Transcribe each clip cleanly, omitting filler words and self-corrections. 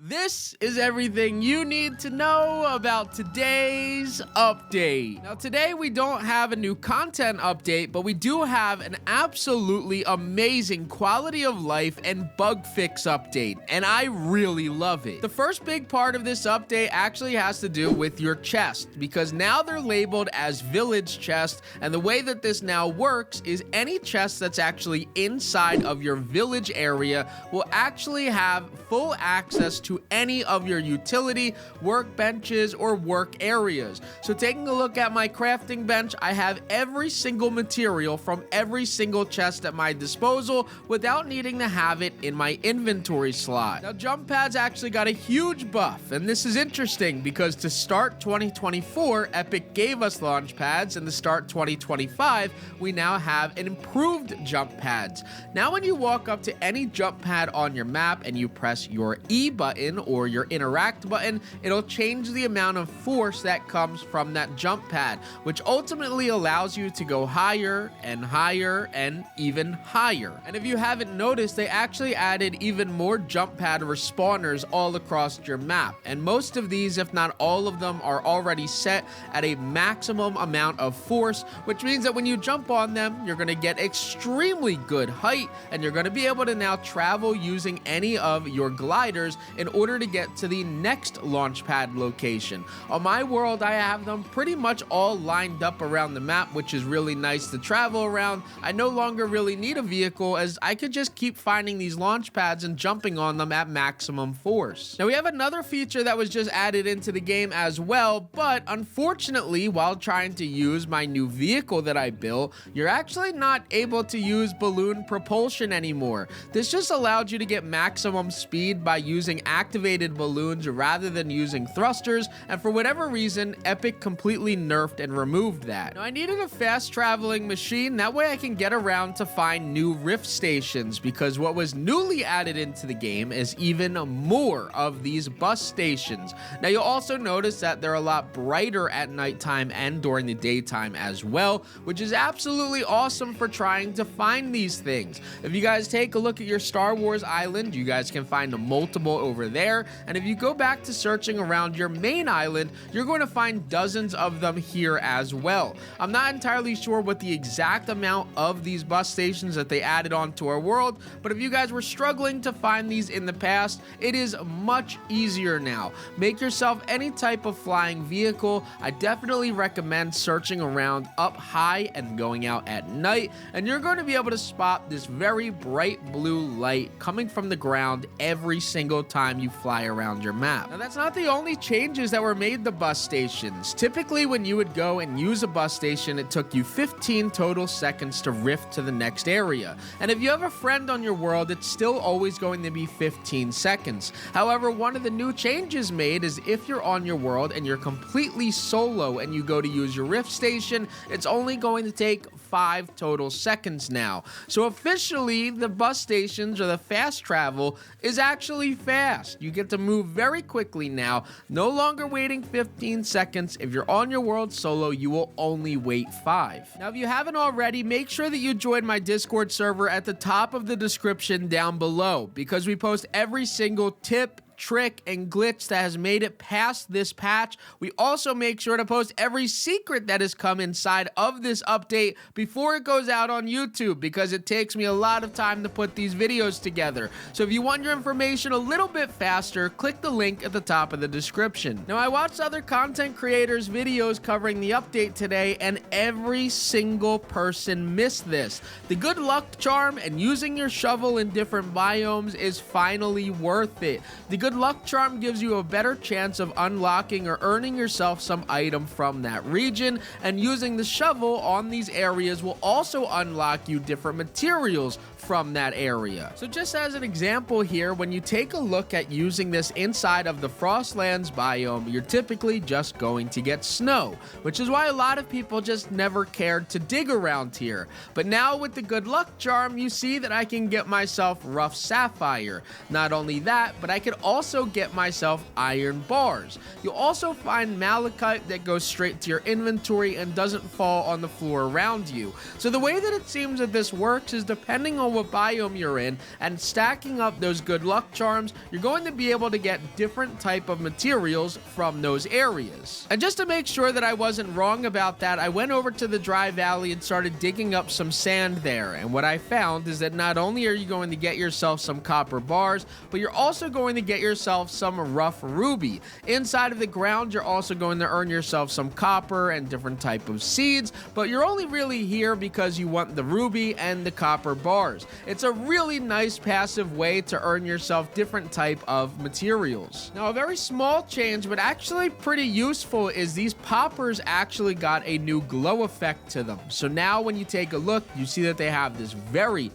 This is everything you need to know about today's update. Now, today we don't have a new content update, but we do have an absolutely amazing quality of life and bug fix update, and I really love it. The first big part of this update actually has to do with your chest, because now they're labeled as village chest, and the way that this now works is any chest that's actually inside of your village area will actually have full access to any of your utility, workbenches, or work areas. So taking a look at my crafting bench, I have every single material from every single chest at my disposal without needing to have it in my inventory slot. Now, jump pads actually got a huge buff, and this is interesting because to start 2024, Epic gave us launch pads, and to start 2025, we now have an improved jump pads. Now, when you walk up to any jump pad on your map and you press your E button or your interact button, it'll change the amount of force that comes from that jump pad, which ultimately allows you to go higher and higher and even higher. And if you haven't noticed, they actually added even more jump pad respawners all across your map, and most of these, if not all of them, are already set at a maximum amount of force, which means that when you jump on them, you're going to get extremely good height, and you're going to be able to now travel using any of your gliders in order to get to the next launch pad location. On my world, I have them pretty much all lined up around the map, which is really nice to travel around. I no longer really need a vehicle, as I could just keep finding these launch pads and jumping on them at maximum force. Now, we have another feature that was just added into the game as well, but unfortunately, while trying to use my new vehicle that I built, you're actually not able to use balloon propulsion anymore. This just allowed you to get maximum speed by using activated balloons rather than using thrusters, and for whatever reason, Epic completely nerfed and removed that. Now, I needed a fast traveling machine, that way I can get around to find new rift stations, because what was newly added into the game is even more of these bus stations. Now, you'll also notice that they're a lot brighter at nighttime and during the daytime as well, which is absolutely awesome for trying to find these things. If you guys take a look at your Star Wars island, you guys can find multiple over there, and if you go back to searching around your main island, you're going to find dozens of them here as well. I'm not entirely sure what the exact amount of these bus stations that they added onto our world, but if you guys were struggling to find these in the past, it is much easier now. Make yourself any type of flying vehicle. I definitely recommend searching around up high and going out at night, and you're going to be able to spot this very bright blue light coming from the ground every single time you fly around your map. Now, that's not the only changes that were made to bus stations. Typically, when you would go and use a bus station, it took you 15 total seconds to rift to the next area. And if you have a friend on your world, it's still always going to be 15 seconds. However, one of the new changes made is if you're on your world and you're completely solo and you go to use your rift station, it's only going to take 5 total seconds now. So officially, the bus stations or the fast travel is actually fast. You get to move very quickly now, no longer waiting 15 seconds. If you're on your world solo, you will only wait 5. Now, if you haven't already, make sure that you join my Discord server at the top of the description down below, because we post every single tip, trick, and glitch that has made it past this patch. We also make sure to post every secret that has come inside of this update before it goes out on YouTube, because it takes me a lot of time to put these videos together. So if you want your information a little bit faster, click the link at the top of the description. Now, I watched other content creators' videos covering the update today, and every single person missed this. The good luck charm and using your shovel in different biomes is finally worth it. The good luck charm gives you a better chance of unlocking or earning yourself some item from that region, and using the shovel on these areas will also unlock you different materials from that area. So just as an example here, when you take a look at using this inside of the Frostlands biome, you're typically just going to get snow, which is why a lot of people just never cared to dig around here. But now with the good luck charm, you see that I can get myself rough sapphire. Not only that, but I could also also get myself iron bars. You'll also find malachite that goes straight to your inventory and doesn't fall on the floor around you. So the way that it seems that this works is depending on what biome you're in and stacking up those good luck charms, you're going to be able to get different type of materials from those areas. And just to make sure that I wasn't wrong about that, I went over to the dry valley and started digging up some sand there. And what I found is that not only are you going to get yourself some copper bars, but you're also going to get yourself some rough ruby. Inside of the ground, you're also going to earn yourself some copper and different type of seeds, but you're only really here because you want the ruby and the copper bars. It's a really nice passive way to earn yourself different type of materials. Now, a very small change, but actually pretty useful, is these poppers actually got a new glow effect to them. So now when you take a look, you see that they have this very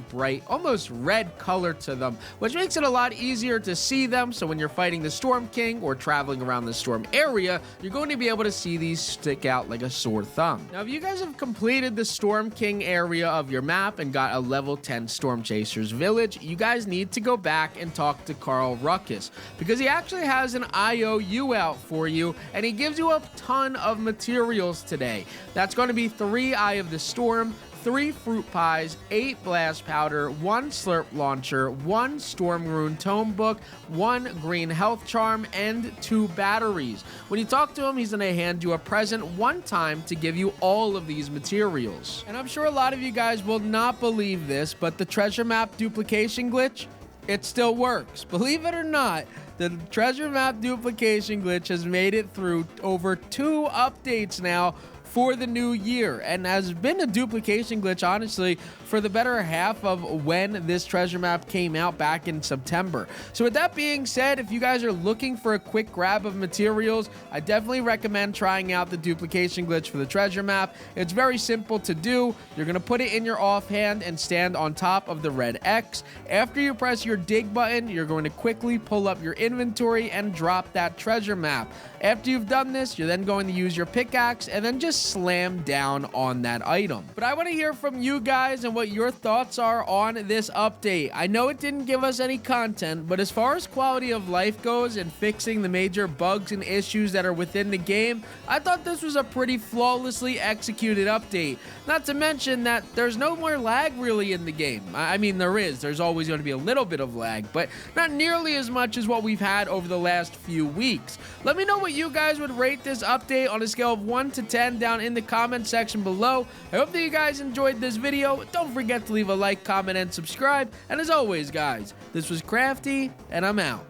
bright, almost red color to them, which makes it a lot easier to see them. So when you're fighting the Storm King or traveling around the storm area, you're going to be able to see these stick out like a sore thumb. Now, if you guys have completed the Storm King area of your map and got a level 10 Storm Chasers village, you guys need to go back and talk to Carl Ruckus, because he actually has an IOU out for you, and he gives you a ton of materials today. That's going to be 3 Eye of the Storm, 3 fruit pies, 8 blast powder, 1 slurp launcher, 1 storm rune tome book, 1 green health charm, and 2 batteries. When you talk to him, he's gonna hand you a present one time to give you all of these materials. And I'm sure a lot of you guys will not believe this, but the treasure map duplication glitch, it still works. Believe it or not, the treasure map duplication glitch has made it through over 2 updates now for the new year, and has been a duplication glitch, honestly, for the better half of when this treasure map came out back in September. So with that being said, if you guys are looking for a quick grab of materials, I definitely recommend trying out the duplication glitch for the treasure map. It's very simple to do. You're gonna put it in your offhand and stand on top of the red X. After you press your dig button, you're going to quickly pull up your inventory and drop that treasure map. After you've done this, you're then going to use your pickaxe and then just slam down on that item. But I want to hear from you guys and what your thoughts are on this update. I know it didn't give us any content, but as far as quality of life goes and fixing the major bugs and issues that are within the game, I thought this was a pretty flawlessly executed update. Not to mention that there's no more lag really in the game. I mean, there's always going to be a little bit of lag, but not nearly as much as what we've had over the last few weeks. Let me know what you guys would rate this update on a scale of 1 to 10 down in the comment section below. I hope that you guys enjoyed this video. Don't forget to leave a like, comment, and subscribe. And as always, guys, this was Crafty, and I'm out.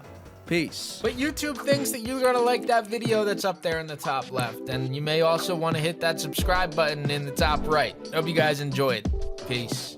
Peace. But YouTube thinks that you're gonna like that video that's up there in the top left, and you may also want to hit that subscribe button in the top right. Hope you guys enjoyed. Peace.